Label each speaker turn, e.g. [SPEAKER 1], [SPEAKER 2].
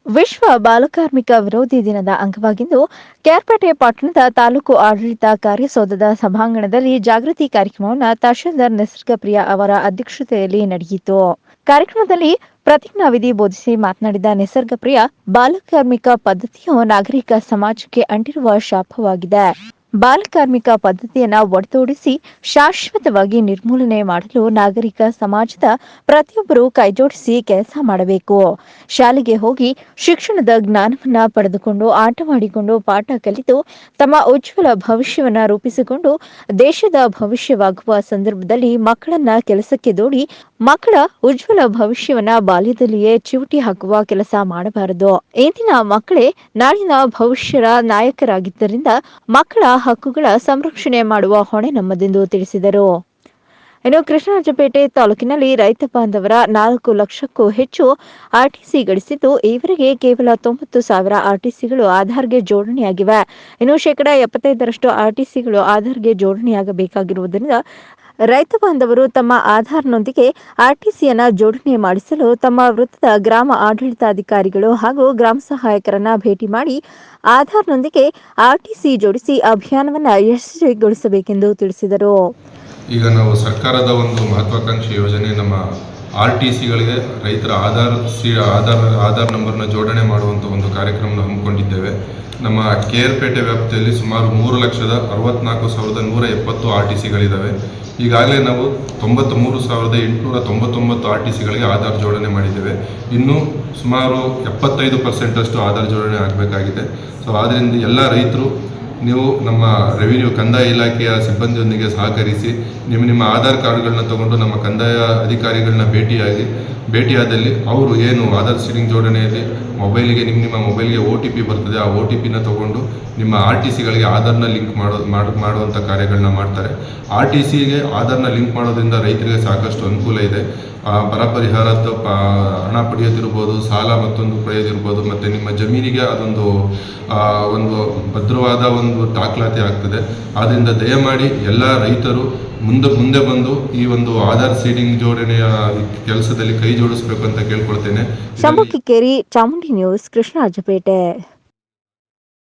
[SPEAKER 1] ವಿಶ್ವ ಬಾಲಕಾರ್ಮಿಕ ವಿರೋಧಿ ದಿನದ ಅಂಗವಾಗಿಂದು ಕೇರ್ಪೇಟೆ ಪಟ್ಟಣದ ತಾಲೂಕು ಆಡಳಿತ ಕಾರ್ಯಸೌಧದ ಸಭಾಂಗಣದಲ್ಲಿ ಜಾಗೃತಿ ಕಾರ್ಯಕ್ರಮವನ್ನು ತಹಶೀಲ್ದಾರ್ ನಿಸರ್ಗಪ್ರಿಯ ಅವರ ಅಧ್ಯಕ್ಷತೆಯಲ್ಲಿ ನಡೆಯಿತು. ಕಾರ್ಯಕ್ರಮದಲ್ಲಿ ಪ್ರತಿಜ್ಞಾವಿಧಿ ಬೋಧಿಸಿ ಮಾತನಾಡಿದ ನಿಸರ್ಗಪ್ರಿಯ, ಬಾಲಕಾರ್ಮಿಕ ಪದ್ಧತಿಯು ನಾಗರಿಕ ಸಮಾಜಕ್ಕೆ ಅಂಟಿರುವ ಶಾಪವಾಗಿದೆ. ಬಾಲಕಾರ್ಮಿಕ ಪದ್ಧತಿಯನ್ನು ಒಡೆದೋಡಿಸಿ ಶಾಶ್ವತವಾಗಿ ನಿರ್ಮೂಲನೆ ಮಾಡಲು ನಾಗರಿಕ ಸಮಾಜದ ಪ್ರತಿಯೊಬ್ಬರೂ ಕೈಜೋಡಿಸಿ ಕೆಲಸ ಮಾಡಬೇಕು. ಶಾಲೆಗೆ ಹೋಗಿ ಶಿಕ್ಷಣದ ಜ್ಞಾನವನ್ನ ಪಡೆದುಕೊಂಡು ಆಟವಾಡಿಕೊಂಡು ಪಾಠ ಕಲಿತು ತಮ್ಮ ಉಜ್ವಲ ಭವಿಷ್ಯವನ್ನ ರೂಪಿಸಿಕೊಂಡು ದೇಶದ ಭವಿಷ್ಯವಾಗುವ ಸಂದರ್ಭದಲ್ಲಿ ಮಕ್ಕಳನ್ನ ಕೆಲಸಕ್ಕೆ ದೂಡಿ ಮಕ್ಕಳ ಉಜ್ವಲ ಭವಿಷ್ಯವನ್ನ ಬಾಲ್ಯದಲ್ಲಿಯೇ ಚಿವುಟಿ ಹಾಕುವ ಕೆಲಸ ಮಾಡಬಾರದು. ಇಂದಿನ ಮಕ್ಕಳೇ ನಾಳಿನ ಭವಿಷ್ಯದ ನಾಯಕರಾಗಿದ್ದರಿಂದ ಮಕ್ಕಳ ಹಕ್ಕುಗಳ ಸಂರಕ್ಷಣೆ ಮಾಡುವ ಹೊಣೆ ನಮ್ಮದೆಂದು ತಿಳಿಸಿದರು. ಇನ್ನು ಕೃಷ್ಣರಾಜಪೇಟೆ ತಾಲೂಕಿನಲ್ಲಿ ರೈತ ಬಾಂಧವರ 4 ಲಕ್ಷಕ್ಕೂ ಹೆಚ್ಚು ಆರ್ಟಿಸಿ ಗಳಿಸಿದ್ದು, ಈವರೆಗೆ ಕೇವಲ 90,000 ಆರ್ಟಿಸಿಗಳು ಆಧಾರ್ಗೆ ಜೋಡಣೆಯಾಗಿವೆ. ಇನ್ನು 75% ಆರ್ಟಿಸಿಗಳು ಆಧಾರ್ಗೆ ಜೋಡಣೆಯಾಗಬೇಕಾಗಿರುವುದರಿಂದ ರೈತ ಬಾಂಧವರು ತಮ್ಮ ಆಧಾರ್ನೊಂದಿಗೆ ಆರ್ಟಿಸಿಯನ್ನ ಜೋಡಣೆ ಮಾಡಿಸಲು ತಮ್ಮ ವೃತ್ತದ ಗ್ರಾಮ ಆಡಳಿತಾಧಿಕಾರಿಗಳು ಹಾಗೂ ಗ್ರಾಮ ಸಹಾಯಕರನ್ನ ಭೇಟಿ ಮಾಡಿ ಆಧಾರ್ನೊಂದಿಗೆ ಆರ್ಟಿಸಿ ಜೋಡಿಸಿ ಅಭಿಯಾನವನ್ನು ಯಶಸ್ವಿಗೊಳಿಸಬೇಕೆಂದು ತಿಳಿಸಿದರು.
[SPEAKER 2] ಈಗ ನಾವು ಸರ್ಕಾರದ ಒಂದು ಮಹತ್ವಾಕಾಂಕ್ಷಿ ಯೋಜನೆ ನಮ್ಮ ಆರ್ಟಿಸಿಗಳಿಗೆ ರೈತರ ಆಧಾರ್ ನಂಬರ್ನ ಜೋಡಣೆ ಮಾಡುವಂಥ ಒಂದು ಕಾರ್ಯಕ್ರಮವನ್ನು ಹಮ್ಮಿಕೊಂಡಿದ್ದೇವೆ. ನಮ್ಮ ಕೇರ್ಪೇಟೆ ವ್ಯಾಪ್ತಿಯಲ್ಲಿ ಸುಮಾರು 3,64,170 ಆರ್ಟಿಸಿಗಳಿದ್ದಾವೆ. ಈಗಾಗಲೇ ನಾವು 93,899 ಆರ್ಟಿಸಿಗಳಿಗೆ ಆಧಾರ್ ಜೋಡಣೆ ಮಾಡಿದ್ದೇವೆ. ಇನ್ನೂ ಸುಮಾರು 75% ಆಧಾರ್ ಜೋಡಣೆ ಆಗಬೇಕಾಗಿದೆ. ಸೊ ಆದ್ದರಿಂದ ಎಲ್ಲ ರೈತರು ನೀವು ನಮ್ಮ ರೆವಿನ್ಯೂ ಕಂದಾಯ ಇಲಾಖೆಯ ಸಿಬ್ಬಂದಿಯೊಂದಿಗೆ ಸಹಕರಿಸಿ ನಿಮ್ಮ ಆಧಾರ್ ಕಾರ್ಡ್ಗಳನ್ನ ತಗೊಂಡು ನಮ್ಮ ಕಂದಾಯ ಅಧಿಕಾರಿಗಳನ್ನ ಭೇಟಿಯಾದಲ್ಲಿ ಅವರು ಏನು ಆಧಾರ್ ಸೀಡಿಂಗ್ ಜೋಡಣೆಯಲ್ಲಿ ಮೊಬೈಲಿಗೆ ನಿಮ್ಮ ಮೊಬೈಲ್ಗೆ OTP ಬರ್ತದೆ. ಆ OTPನ ತಗೊಂಡು ನಿಮ್ಮ RTCಗಳಿಗೆ ಆಧಾರ್ನ ಲಿಂಕ್ ಮಾಡುವಂಥ ಕಾರ್ಯಗಳನ್ನ ಮಾಡ್ತಾರೆ. RTCಗೆ ಆಧಾರ್ನ ಲಿಂಕ್ ಮಾಡೋದ್ರಿಂದ ರೈತರಿಗೆ ಸಾಕಷ್ಟು ಅನುಕೂಲ ಇದೆ. ಬರ ಪರಿಹಾರದ ಹಣ ಪಡೆಯೋದಿರ್ಬೋದು, ಸಾಲ ಮತ್ತೊಂದು ಪಡೆಯೋದಿರ್ಬೋದು, ಮತ್ತು ನಿಮ್ಮ ಜಮೀನಿಗೆ ಅದೊಂದು ಒಂದು ಭದ್ರವಾದ ಒಂದು ದಾಖಲಾತಿ ಆಗ್ತದೆ. ಆದ್ದರಿಂದ ದಯಮಾಡಿ ಎಲ್ಲ ರೈತರು ಮುಂದೆ ಬಂದು ಈ ಒಂದು ಆಧಾರ್ ಸೀಡಿಂಗ್ ಜೋಡಣೆಯ ಕೆಲಸದಲ್ಲಿ ಕೈ ಜೋಡಿಸಬೇಕು ಅಂತ ಕೇಳ್ಕೊಳ್ತೇನೆ.
[SPEAKER 1] ಶಂಭು ಕಿಕ್ಕೇರಿ, ಚಾಮುಂಡಿ ನ್ಯೂಸ್, ಕೃಷ್ಣರಾಜಪೇಟೆ.